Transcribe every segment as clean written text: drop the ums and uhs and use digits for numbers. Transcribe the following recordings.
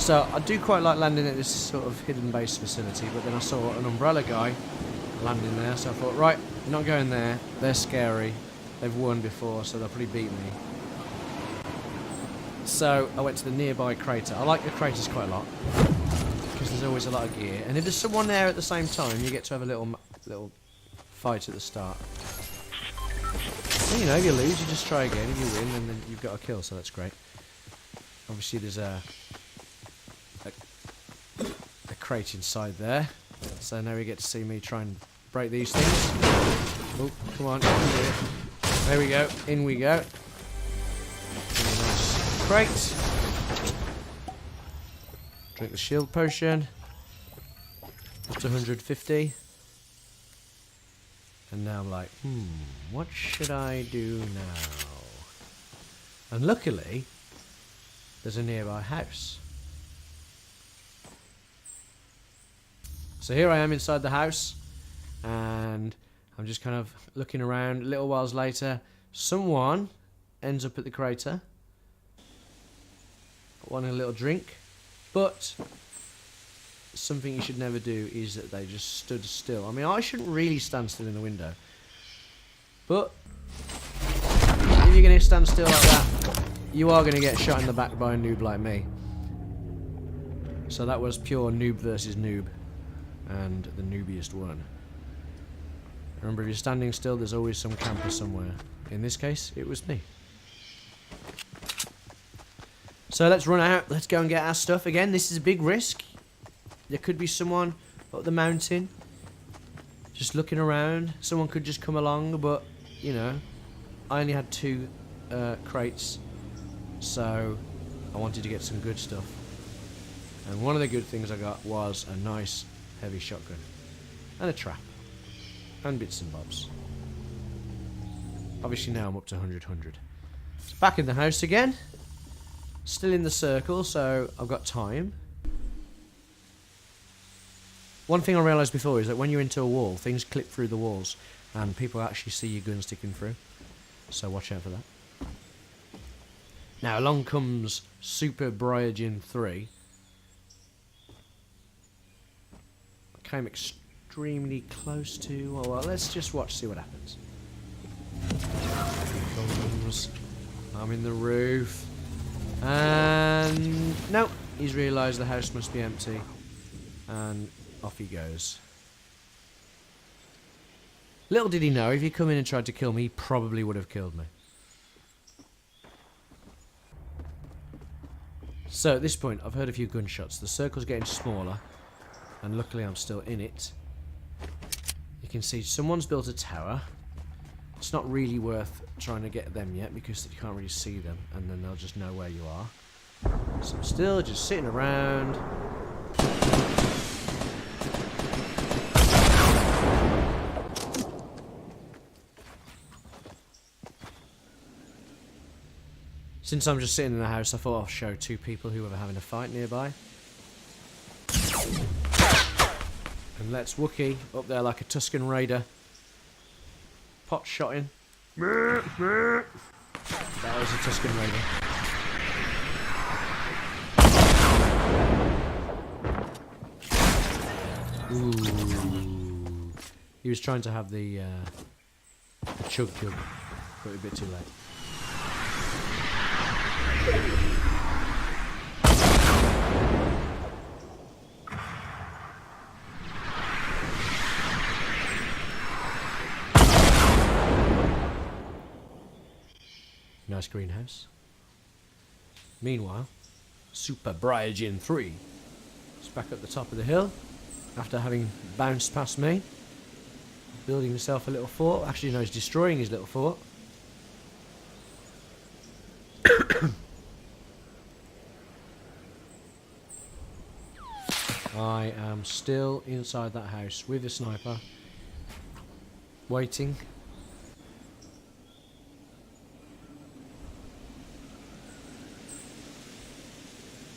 So I do quite like landing at this sort of hidden base facility, but then I saw an umbrella guy landing there, so I thought, right, I'm not going there. They're scary. They've won before, so they'll probably beat me. So I went to the nearby crater. I like the craters quite a lot because there's always a lot of gear, and if there's someone there at the same time, you get to have a little fight at the start. And, you know, if you lose, you just try again. If you win, and then you've got a kill, so that's great. Obviously, there's a crate inside there, so now we get to see me try and break these things. Oh, come on, there we go, in we go. Nice crate. Drink the shield potion. Up to 150. And now I'm like, what should I do now? And luckily, there's a nearby house. So here I am inside the house, and I'm just kind of looking around. A little whiles later, someone ends up at the crater, wanting a little drink, but something you should never do is that they just stood still. I mean, I shouldn't really stand still in the window, but if you're going to stand still like that, you are going to get shot in the back by a noob like me. So that was pure noob versus noob. And the noobiest one. Remember, if you're standing still, there's always some camper somewhere. In this case, it was me. So let's run out. Let's go and get our stuff. Again, this is a big risk. There could be someone up the mountain just looking around. Someone could just come along, but, you know, I only had 2 crates, so I wanted to get some good stuff. And one of the good things I got was a nice heavy shotgun and a trap and bits and bobs. Obviously now I'm up to 100. Back in the house again, still in the circle, so I've got time. One thing I realised before is that when you're into a wall, things clip through the walls and people actually see your gun sticking through, so watch out for that. Now along comes Super Bryogen 3. Came extremely close to. Oh well, let's just see what happens. Here comes. I'm in the roof, and no, he's realised the house must be empty, and off he goes. Little did he know, if he come in and tried to kill me, he probably would have killed me. So at this point, I've heard a few gunshots. The circle's getting smaller. And luckily I'm still in it. You can see someone's built a tower. It's not really worth trying to get them yet because you can't really see them, and then they'll just know where you are. So I'm still just sitting around. Since I'm just sitting in the house, I thought I'll show 2 people who are having a fight nearby. And let's Wookie up there like a Tuscan Raider. Pot shotting. That was a Tuscan Raider. Ooh. He was trying to have the chug jug, but a bit too late. Nice greenhouse. Meanwhile, Super Bryogen 3 is back at the top of the hill after having bounced past me, building himself a little fort. Actually, no, he's destroying his little fort. I am still inside that house with a sniper, waiting.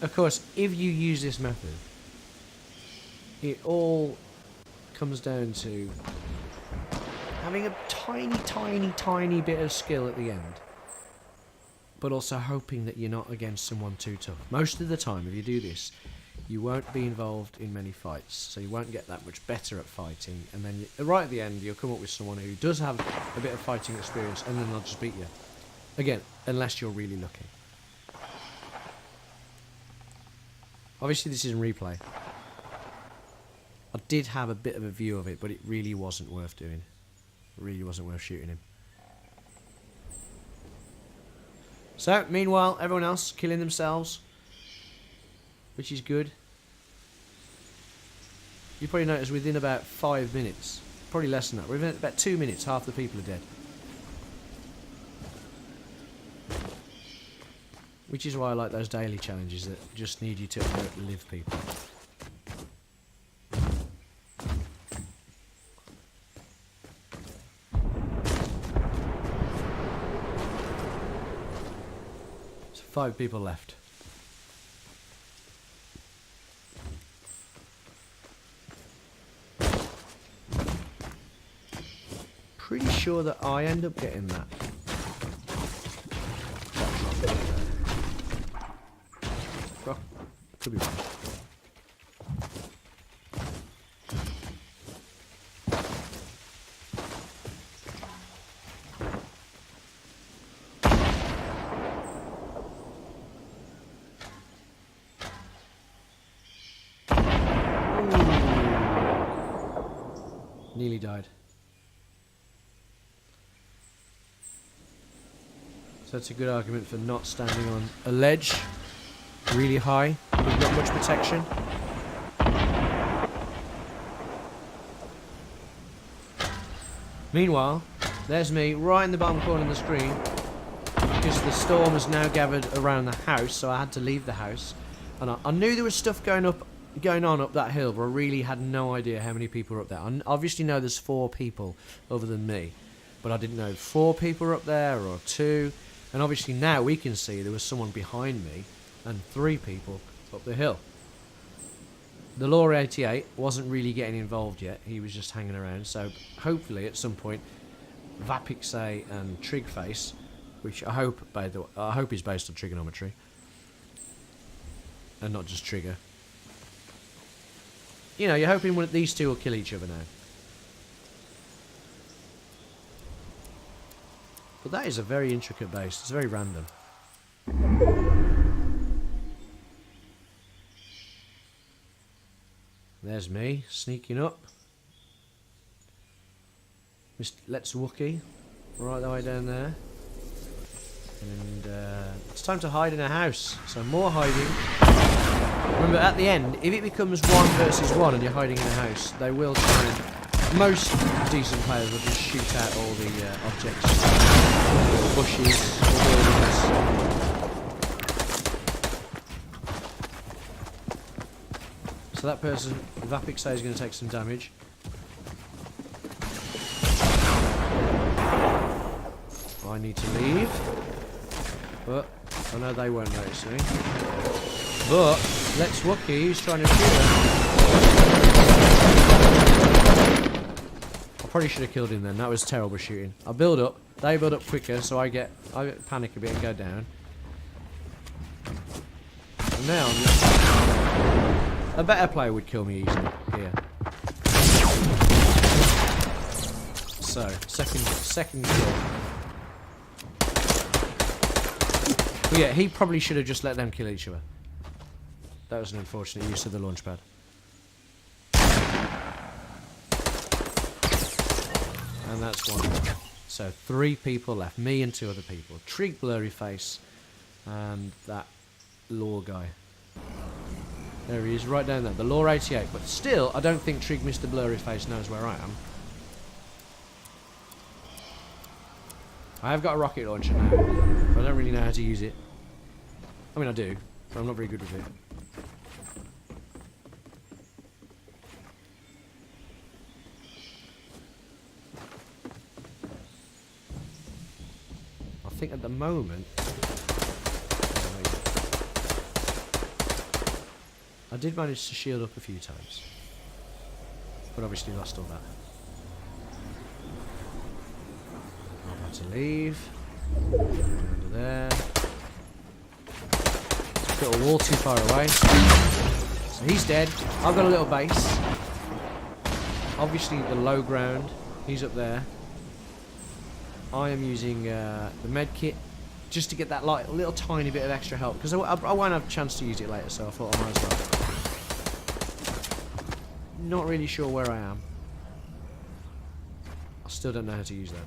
Of course, if you use this method, it all comes down to having a tiny bit of skill at the end. but also hoping that you're not against someone too tough. Most of the time, if you do this, you won't be involved in many fights, so you won't get that much better at fighting, and then right at the end you'll come up with someone who does have a bit of fighting experience, and then they'll just beat you. Again, unless you're really lucky. Obviously this is in replay. I did have a bit of a view of it, but it really wasn't worth doing. It really wasn't worth shooting him. So, meanwhile, everyone else killing themselves, which is good. You probably noticed within about 5 minutes, probably less than that, within about 2 minutes, half the people are dead. Which is why I like those daily challenges that just need you to outlive people. So 5 people left. Pretty sure that I end up getting that. Could be wrong. Nearly died. So that's a good argument for not standing on a ledge really high with not much protection. Meanwhile, there's me right in the bottom corner of the screen because the storm has now gathered around the house, so I had to leave the house. And I knew there was stuff going on up that hill, but I really had no idea how many people were up there. I obviously know there's 4 people other than me, but I didn't know 4 people were up there or 2. And obviously now we can see there was someone behind me and 3 people up the hill. The Law 88 wasn't really getting involved yet. He was just hanging around. So hopefully at some point, Vapixe and Trigface, which I hope is based on trigonometry and not just trigger. You know, you're hoping one of these 2 will kill each other now. But that is a very intricate base. It's very random. There's me, sneaking up. Let's Wookie, right the way down there. And it's time to hide in a house. So more hiding. Remember, at the end, if it becomes 1 versus 1 and you're hiding in a house, they will try and... Most decent players will just shoot out all the objects. Bushes, or buildings. So that person, Vapixe, is going to take some damage. I need to leave. But I know they won't notice me. But let's Wookie, who's trying to shoot him. I probably should have killed him then. That was terrible shooting. I build up. They build up quicker, so I panic a bit and go down. And now I'm just... A better player would kill me easily here. So, second kill. But yeah, he probably should have just let them kill each other. That was an unfortunate use of the launch pad. And that's 1. So 3 people left. Me and 2 other people. Trig, Blurry Face, and that Law guy. There he is, right down there. The Law 88. But still, I don't think Trig Mr. Blurry Face knows where I am. I have got a rocket launcher now, but I don't really know how to use it. I mean, I do, but I'm not very good with it. I think at the moment... I did manage to shield up a few times, but obviously lost all that. I'm about to leave. Under there. Built a wall too far away. So he's dead. I've got a little base. Obviously the low ground. He's up there. I am using the med kit just to get that little tiny bit of extra help, because I won't have a chance to use it later, so I thought I might as well. Not really sure where I am. I still don't know how to use that.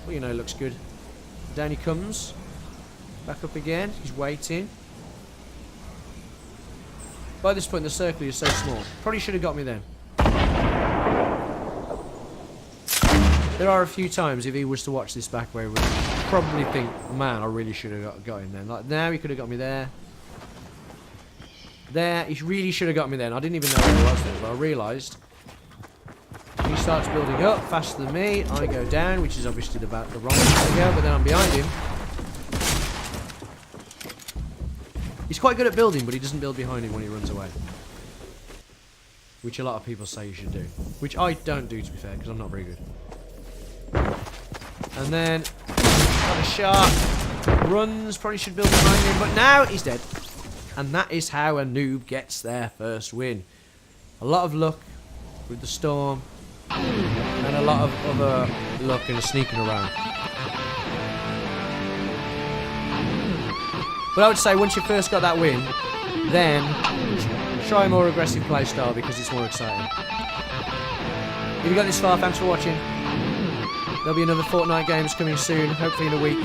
Well, you know, it looks good. Down he comes. Back up again. He's waiting. By this point, the circle is so small. Probably should have got me then. There are a few times, if he was to watch this back, where he would probably think, man, I really should have got him then. Like now, he could have got me there. There, he really should have got me then. I didn't even know where he was then, but I realised. He starts building up faster than me. I go down, which is obviously the wrong way to go, but then I'm behind him. He's quite good at building, but he doesn't build behind him when he runs away. Which a lot of people say you should do. Which I don't do, to be fair, because I'm not very good. And then, got a shot. Runs, probably should build behind him, but now he's dead. And that is how a noob gets their first win. A lot of luck with the storm, and a lot of other luck and sneaking around. But I would say once you first got that win, then try a more aggressive playstyle because it's more exciting. If you got this far, thanks for watching. There'll be another Fortnite games coming soon, hopefully in a week.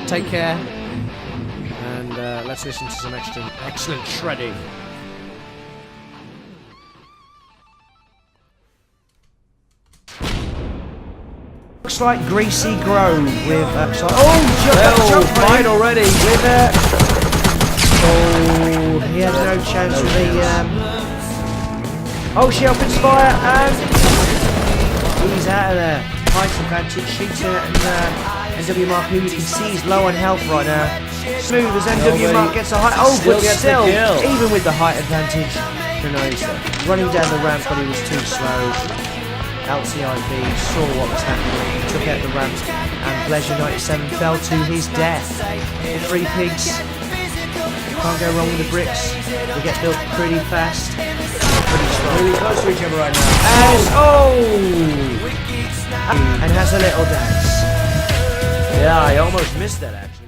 Take care, and let's listen to some excellent shredding. Looks like Greasy Grove with fight already with he had no chance with the she opens fire and he's out of there. Height advantage, shooter and NW Mark, who you can see is low on health right now. Smooth as NW Mark gets a height. But still, even with the height advantage, who knows? Running down the ramp, but he was too slow. LTIB saw what was happening, took out the ramp, and Pleasure 97 fell to his death. The three pigs, can't go wrong with the bricks. They get built pretty fast, pretty strong. Really close to each other right now. And has a little dance. Yeah, I almost missed that actually.